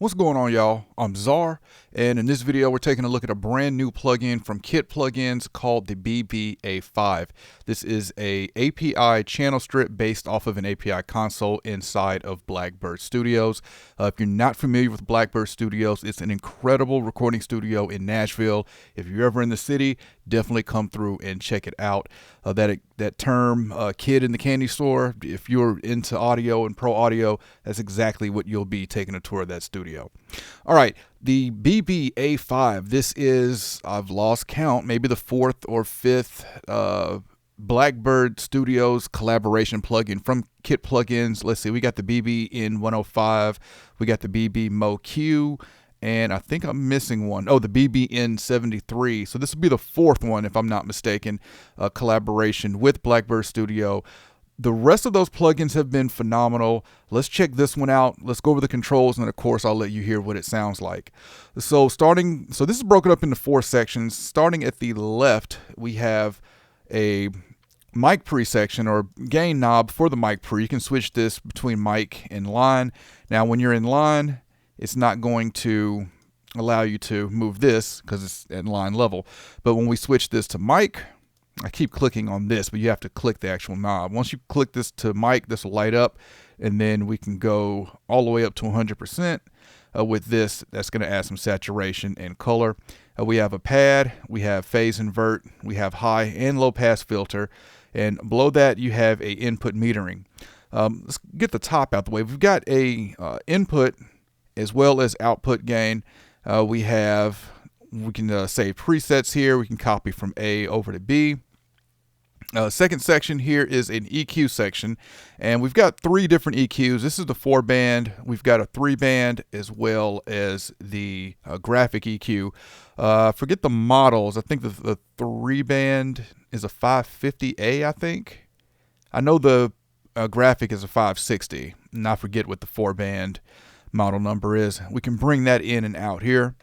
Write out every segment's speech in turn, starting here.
What's going on, y'all? I'm Czar, and in this video we're taking a look at a brand new plugin from Kit Plugins called the BBA5. This is a API channel strip based off of an API console inside of Blackbird Studios. If you're not familiar with Blackbird Studios, it's an incredible recording studio in Nashville. If you're ever in the city, definitely come through and check it out. That term, kid in the candy store, if you're into audio and pro audio, that's exactly what you'll be taking a tour of that studio. All right, the BBA5, this is, I've lost count, maybe the fourth or fifth Blackbird Studios collaboration plugin from Kit Plugins. Let's see, we got the BB in 105, we got the BB MoQ, and I think I'm missing one. Oh, the BBN 73. So this will be the fourth one, if I'm not mistaken, collaboration with Blackbird Studio. The rest of those plugins have been phenomenal. Let's check this one out. Let's go over the controls, and of course, I'll let you hear what it sounds like. So this is broken up into four sections. Starting at the left, we have a mic pre section or gain knob for the mic pre. You can switch this between mic and line. Now, when you're in line, it's not going to allow you to move this because it's at line level. But when we switch this to mic, I keep clicking on this, but you have to click the actual knob. Once you click this to mic, this will light up, and then we can go all the way up to 100%. With this, that's going to add some saturation and color. We have a pad, we have phase invert, we have high and low pass filter, and below that you have a input metering. Let's get the top out the way. We've got a input as well as output gain. We can save presets here. We can copy from A over to B. Second section here is an EQ section, and we've got three different EQs. This is the 4-band. We've got a 3-band as well as the graphic EQ. Forget the models. I think the 3-band is a 550A, I think. I know the graphic is a 560, and I forget what the 4-band model number is. We can bring that in and out here.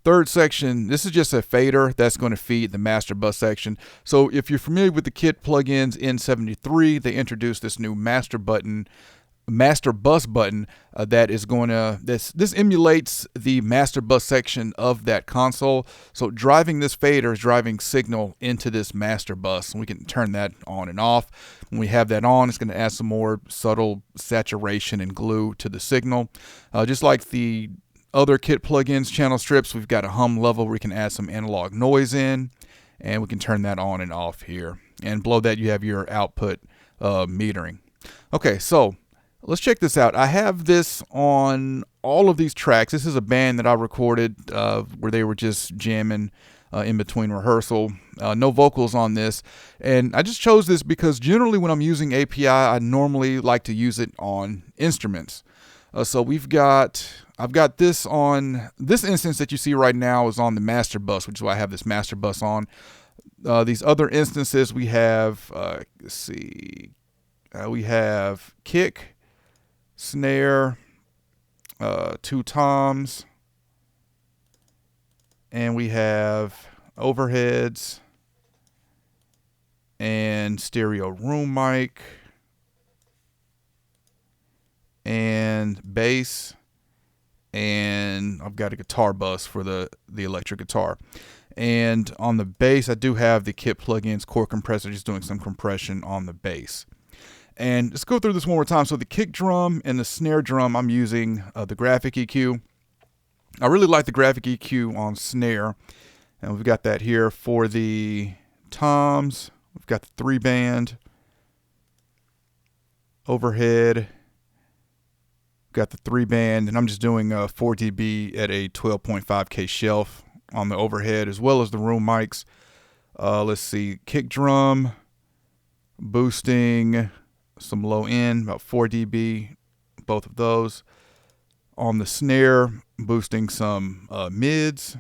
Third section, this is just a fader that's going to feed the master bus section. So if you're familiar with the Kit plugins in 73, they introduced this new master bus button that is going to, this emulates the master bus section of that console. So driving this fader is driving signal into this master bus, and we can turn that on and off. When we have that on, it's going to add some more subtle saturation and glue to the signal. Just like the other Kit plugins channel strips, we've got a hum level where we can add some analog noise in, and we can turn that on and off here. And below that you have your output metering. Okay, so let's check this out. I have this on all of these tracks. This is a band that I recorded where they were just jamming in between rehearsal. No vocals on this. And I just chose this because generally when I'm using API, I normally like to use it on instruments. So I've got this on, this instance that you see right now is on the master bus, which is why I have this master bus on. These other instances we have, let's see, we have kick, snare, 2 toms, and we have overheads and stereo room mic and bass, and I've got a guitar bus for the electric guitar. And on the bass, I do have the Kit plugins core compressor just doing some compression on the bass. And let's go through this one more time. So the kick drum and the snare drum, I'm using the graphic EQ. I really like the graphic EQ on snare, and we've got that here. For the toms, we've got the 3-band, overhead, got the 3-band, and I'm just doing 4 dB at a 12.5K shelf on the overhead, as well as the room mics. Let's see, kick drum, boosting some low end, about 4 dB, both of those. On the snare, boosting some mids.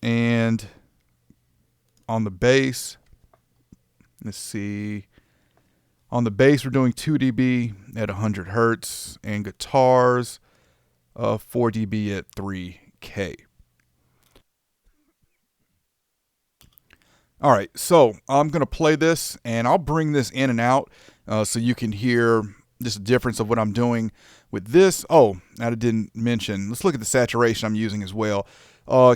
And on the bass, let's see, on the bass, we're doing 2 dB at 100 hertz, and guitars, 4 dB at 3K. All right, so I'm going to play this, and I'll bring this in and out so you can hear just difference of what I'm doing with this. Oh, I didn't mention, let's look at the saturation I'm using as well.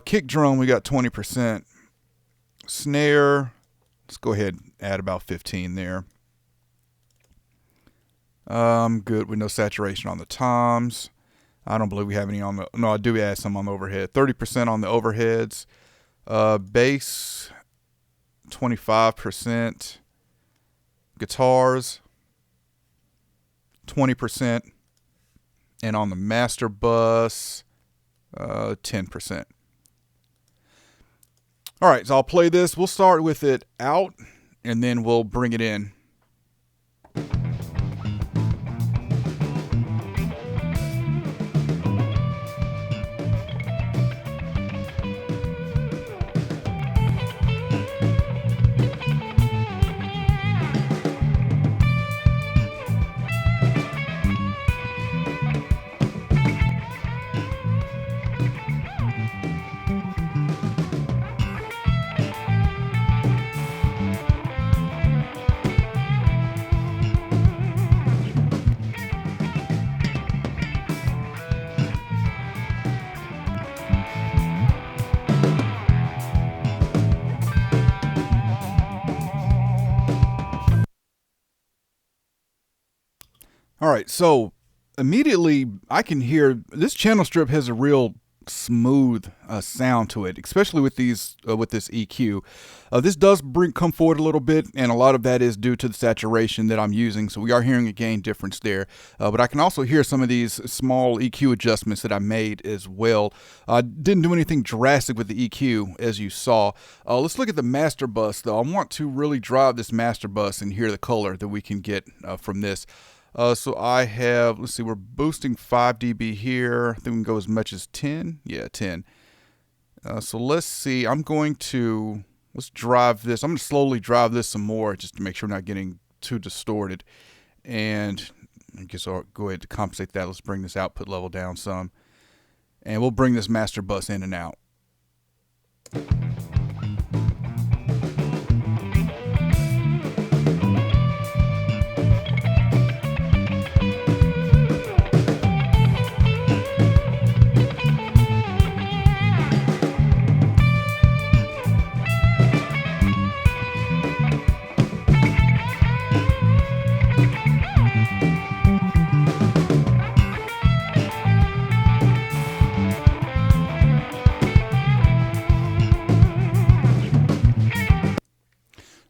Kick drum, we got 20%. Snare, let's go ahead and add about 15 there. I'm good with no saturation on the toms. I don't believe we have any on the, no, I do add some on the overhead. 30% on the overheads. Bass, 25%. Guitars, 20%. And on the master bus, 10%. All right, so I'll play this. We'll start with it out, and then we'll bring it in. All right, so immediately I can hear this channel strip has a real smooth sound to it, especially with these with this EQ. This does come forward a little bit, and a lot of that is due to the saturation that I'm using. So we are hearing a gain difference there, but I can also hear some of these small EQ adjustments that I made as well. I didn't do anything drastic with the EQ, as you saw. Let's look at the master bus, though. I want to really drive this master bus and hear the color that we can get from this. So I have, let's see, we're boosting 5 dB here. I think we can go as much as 10. Yeah, 10. So let's see, let's drive this. I'm going to slowly drive this some more just to make sure we're not getting too distorted. And I guess I'll go ahead to compensate that. Let's bring this output level down some. And we'll bring this master bus in and out.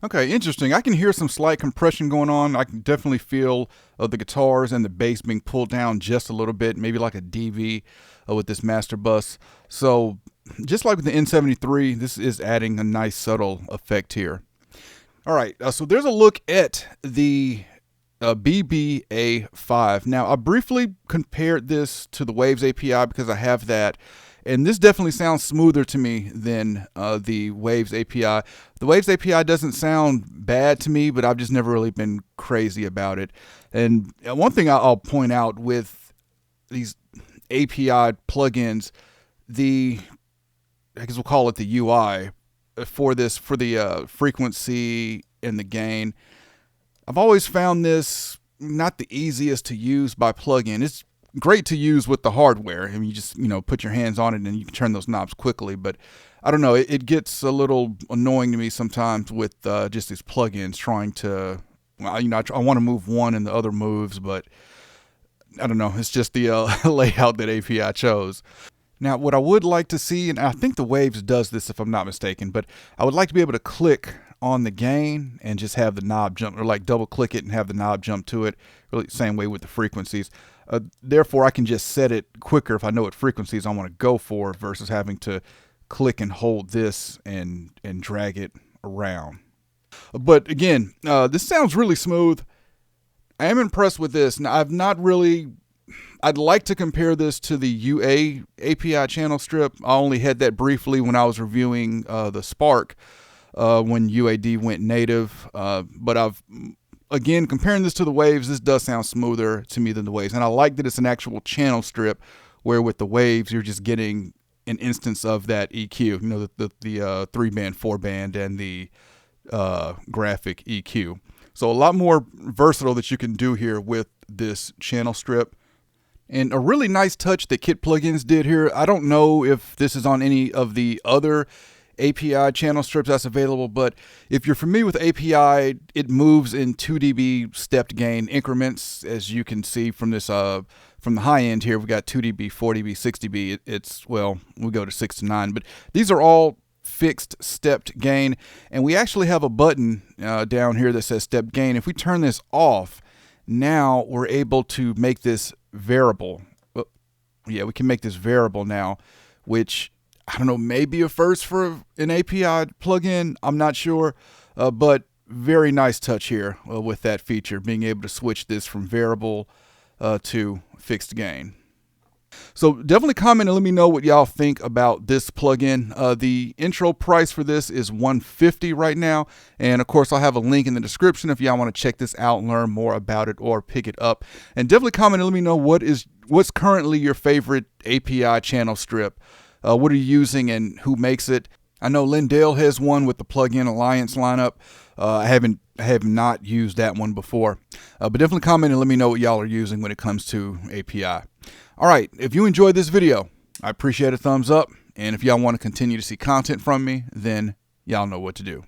Okay, interesting. I can hear some slight compression going on. I can definitely feel the guitars and the bass being pulled down just a little bit, maybe like a DV with this master bus. So just like with the N73, this is adding a nice subtle effect here. All right, so there's a look at the BBA5. Now, I briefly compared this to the Waves API because I have that. And this definitely sounds smoother to me than the Waves API. The Waves API doesn't sound bad to me, but I've just never really been crazy about it. And one thing I'll point out with these API plugins, I guess we'll call it the UI for the frequency and the gain. I've always found this not the easiest to use by plugin. It's great to use with the hardware. I mean, you just, put your hands on it and you can turn those knobs quickly. But I don't know, it gets a little annoying to me sometimes with just these plugins trying to, I want to move one and the other moves, but I don't know. It's just the layout that API chose. Now, what I would like to see, and I think the Waves does this if I'm not mistaken, but I would like to be able to click on the gain and just have the knob jump, or like double click it and have the knob jump to it. Really same way with the frequencies. Therefore, I can just set it quicker if I know what frequencies I want to go for versus having to click and hold this and drag it around. But again, this sounds really smooth. I am impressed with this. Now, I'd like to compare this to the UA API channel strip. I only had that briefly when I was reviewing the Spark when UAD went native. But again, comparing this to the Waves, this does sound smoother to me than the Waves. And I like that it's an actual channel strip, where with the Waves, you're just getting an instance of that EQ, the 3-band, 4-band, and the graphic EQ. So a lot more versatile that you can do here with this channel strip. And a really nice touch that Kit Plugins did here. I don't know if this is on any of the other API channel strips that's available, but if you're familiar with API, it moves in 2 dB stepped gain increments, as you can see from this from the high end here. We've got 2 dB, 4 dB, 6 dB. It's, well, we go to 6 to 9, but these are all fixed stepped gain, and we actually have a button down here that says stepped gain. If we turn this off, now we're able to make this variable. Well, yeah, we can make this variable now, which, I don't know, maybe a first for an API plugin. I'm not sure, but very nice touch here with that feature, being able to switch this from variable to fixed gain. So definitely comment and let me know what y'all think about this plugin. The intro price for this is $150 right now, and of course I'll have a link in the description if y'all want to check this out and learn more about it or pick it up. And definitely comment and let me know what's currently your favorite API channel strip. What are you using and who makes it? I know Lindale has one with the Plugin Alliance lineup. I have not used that one before, but definitely comment and let me know what y'all are using when it comes to API. All right, if you enjoyed this video, I appreciate a thumbs up, and if y'all want to continue to see content from me, then y'all know what to do.